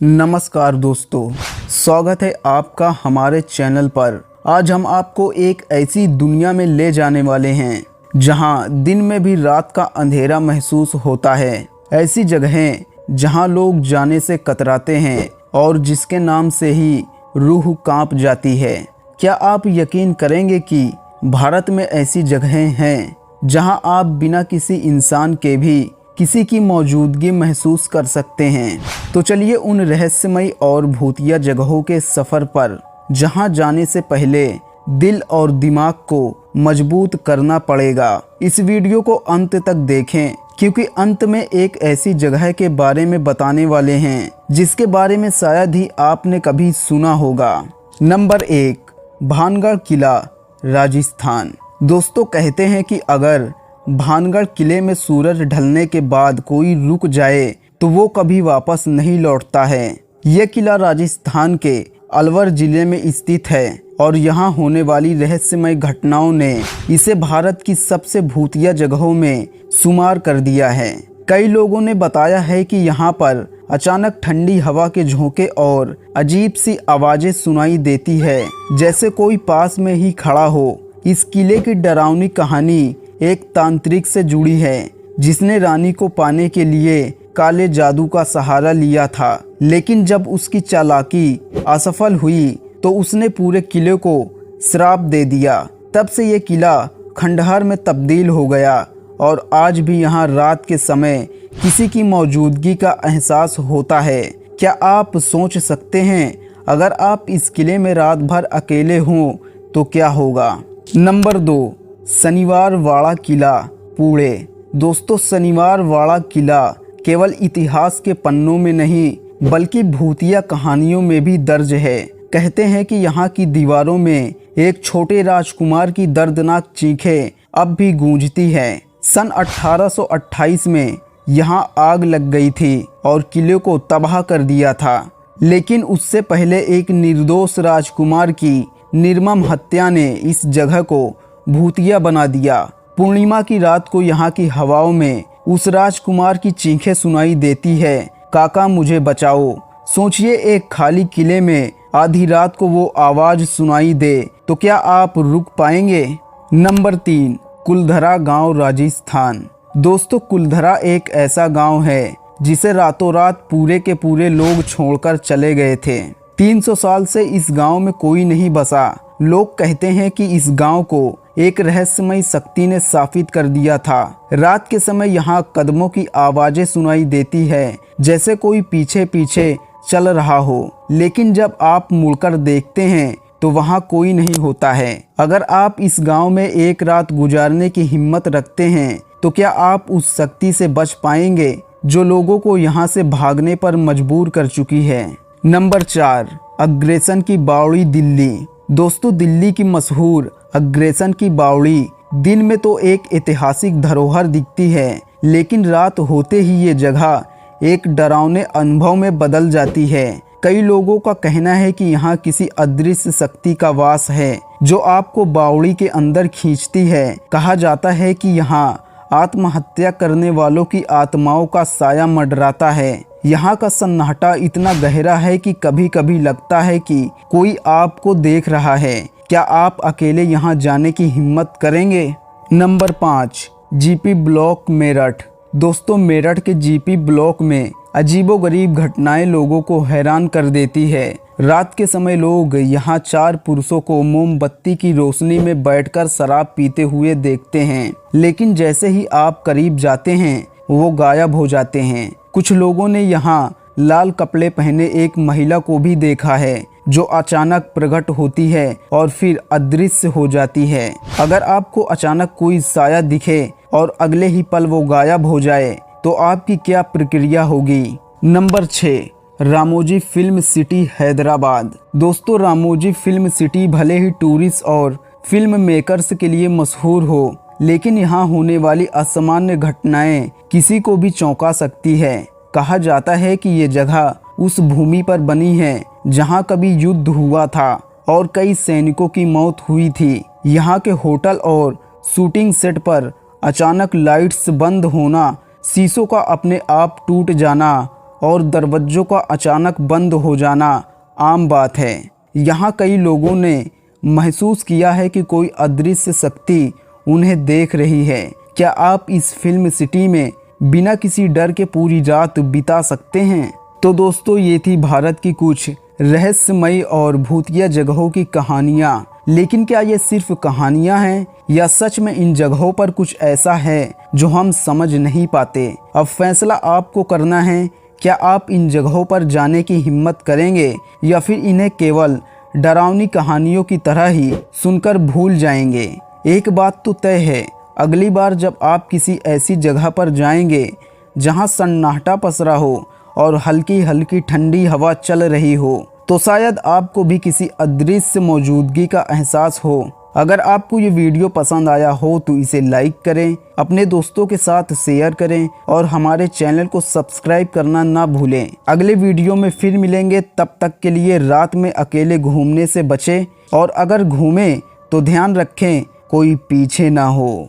नमस्कार दोस्तों, स्वागत है आपका हमारे चैनल पर। आज हम आपको एक ऐसी दुनिया में ले जाने वाले हैं जहां दिन में भी रात का अंधेरा महसूस होता है। ऐसी जगहें जहां लोग जाने से कतराते हैं और जिसके नाम से ही रूह कांप जाती है। क्या आप यकीन करेंगे कि भारत में ऐसी जगहें हैं जहां आप बिना किसी इंसान के भी किसी की मौजूदगी महसूस कर सकते हैं। तो चलिए उन रहस्यमयी और भूतिया जगहों के सफ़र पर, जहां जाने से पहले दिल और दिमाग को मजबूत करना पड़ेगा। इस वीडियो को अंत तक देखें, क्योंकि अंत में एक ऐसी जगह के बारे में बताने वाले हैं जिसके बारे में शायद ही आपने कभी सुना होगा। नंबर 1, भानगढ़ किला, राजस्थान। दोस्तों, कहते हैं कि अगर भानगढ़ किले में सूरज ढलने के बाद कोई रुक जाए तो वो कभी वापस नहीं लौटता है। ये किला राजस्थान के अलवर जिले में स्थित है और यहाँ होने वाली रहस्यमय घटनाओं ने इसे भारत की सबसे भूतिया जगहों में शुमार कर दिया है। कई लोगों ने बताया है कि यहाँ पर अचानक ठंडी हवा के झोंके और अजीब सी आवाज़ें सुनाई देती है, जैसे कोई पास में ही खड़ा हो। इस किले की डरावनी कहानी एक तांत्रिक से जुड़ी है जिसने रानी को पाने के लिए काले जादू का सहारा लिया था, लेकिन जब उसकी चालाकी असफल हुई तो उसने पूरे किले को श्राप दे दिया। तब से ये किला खंडहर में तब्दील हो गया और आज भी यहाँ रात के समय किसी की मौजूदगी का एहसास होता है। क्या आप सोच सकते हैं, अगर आप इस किले में रात भर अकेले हों तो क्या होगा। नंबर 2, शनिवार वाड़ा किला, पुणे। दोस्तों, शनिवार वाड़ा किला केवल इतिहास के पन्नों में नहीं बल्कि भूतिया कहानियों में भी दर्ज है। कहते हैं कि यहाँ की दीवारों में एक छोटे राजकुमार की दर्दनाक चीखें अब भी गूंजती हैं। सन 1828 में यहाँ आग लग गई थी और किले को तबाह कर दिया था, लेकिन उससे पहले एक निर्दोष राजकुमार की निर्मम हत्या ने इस जगह को भूतिया बना दिया। पूर्णिमा की रात को यहाँ की हवाओं में उस राजकुमार की चीखें सुनाई देती है, काका मुझे बचाओ। सोचिए, एक खाली किले में आधी रात को वो आवाज सुनाई दे तो क्या आप रुक पाएंगे। नंबर 3, कुलधरा गांव, राजस्थान। दोस्तों, कुलधरा एक ऐसा गांव है जिसे रातों रात पूरे के पूरे लोग छोड़कर चले गए थे। 300 साल से इस गांव में कोई नहीं बसा। लोग कहते हैं कि इस गांव को एक रहस्यमयी शक्ति ने शापित कर दिया था। रात के समय यहाँ कदमों की आवाजें सुनाई देती है, जैसे कोई पीछे पीछे चल रहा हो, लेकिन जब आप मुड़कर देखते हैं तो वहाँ कोई नहीं होता है। अगर आप इस गांव में एक रात गुजारने की हिम्मत रखते हैं तो क्या आप उस शक्ति से बच पाएंगे जो लोगों को यहाँ से भागने पर मजबूर कर चुकी है। नंबर 4, अग्रेसन की बावड़ी, दिल्ली। दोस्तों, दिल्ली की मशहूर अग्रेसन की बावड़ी दिन में तो एक ऐतिहासिक धरोहर दिखती है, लेकिन रात होते ही ये जगह एक डरावने अनुभव में बदल जाती है। कई लोगों का कहना है कि यहाँ किसी अदृश्य शक्ति का वास है जो आपको बावड़ी के अंदर खींचती है। कहा जाता है कि यहाँ आत्महत्या करने वालों की आत्माओं का साया मंडराता है। यहाँ का सन्नाटा इतना गहरा है कि कभी कभी लगता है कि कोई आपको देख रहा है। क्या आप अकेले यहाँ जाने की हिम्मत करेंगे। Number 5, GP block, Meerut. दोस्तों, मेरठ के जीपी ब्लॉक में अजीबोगरीब घटनाएं लोगों को हैरान कर देती है। रात के समय लोग यहाँ 4 पुरुषों को मोमबत्ती की रोशनी में बैठकर शराब पीते हुए देखते हैं, लेकिन जैसे ही आप करीब जाते हैं वो गायब हो जाते हैं। कुछ लोगों ने यहाँ लाल कपड़े पहने एक महिला को भी देखा है जो अचानक प्रकट होती है और फिर अदृश्य हो जाती है। अगर आपको अचानक कोई साया दिखे और अगले ही पल वो गायब हो जाए तो आपकी क्या प्रक्रिया होगी। Number 6, Ramoji film city, Hyderabad. दोस्तों, रामोजी फिल्म सिटी भले ही टूरिस्ट और फिल्म मेकर्स के लिए मशहूर हो, लेकिन यहाँ होने वाली असामान्य घटनाएं किसी को भी चौंका सकती है। कहा जाता है कि ये जगह उस भूमि पर बनी है जहाँ कभी युद्ध हुआ था और कई सैनिकों की मौत हुई थी। यहाँ के होटल और शूटिंग सेट पर अचानक लाइट्स बंद होना, शीशों का अपने आप टूट जाना और दरवाजों का अचानक बंद हो जाना आम बात है। यहाँ कई लोगों ने महसूस किया है कि कोई अदृश्य शक्ति उन्हें देख रही है। क्या आप इस फिल्म सिटी में बिना किसी डर के पूरी रात बिता सकते हैं? तो दोस्तों, ये थी भारत की कुछ रहस्यमयी और भूतिया जगहों की कहानियाँ। लेकिन क्या ये सिर्फ कहानियाँ हैं या सच में इन जगहों पर कुछ ऐसा है जो हम समझ नहीं पाते? अब फैसला आपको करना है। क्या आप इन जगहों पर जाने की हिम्मत करेंगे या फिर इन्हें केवल डरावनी कहानियों की तरह ही सुनकर भूल जाएंगे? एक बात तो तय है, अगली बार जब आप किसी ऐसी जगह पर जाएंगे जहां सन्नाटा पसरा हो और हल्की हल्की ठंडी हवा चल रही हो, तो शायद आपको भी किसी अदृश्य मौजूदगी का एहसास हो। अगर आपको ये वीडियो पसंद आया हो तो इसे लाइक करें, अपने दोस्तों के साथ शेयर करें और हमारे चैनल को सब्सक्राइब करना ना भूलें। अगले वीडियो में फिर मिलेंगे, तब तक के लिए रात में अकेले घूमने से बचें और अगर घूमें तो ध्यान रखें कोई पीछे ना हो।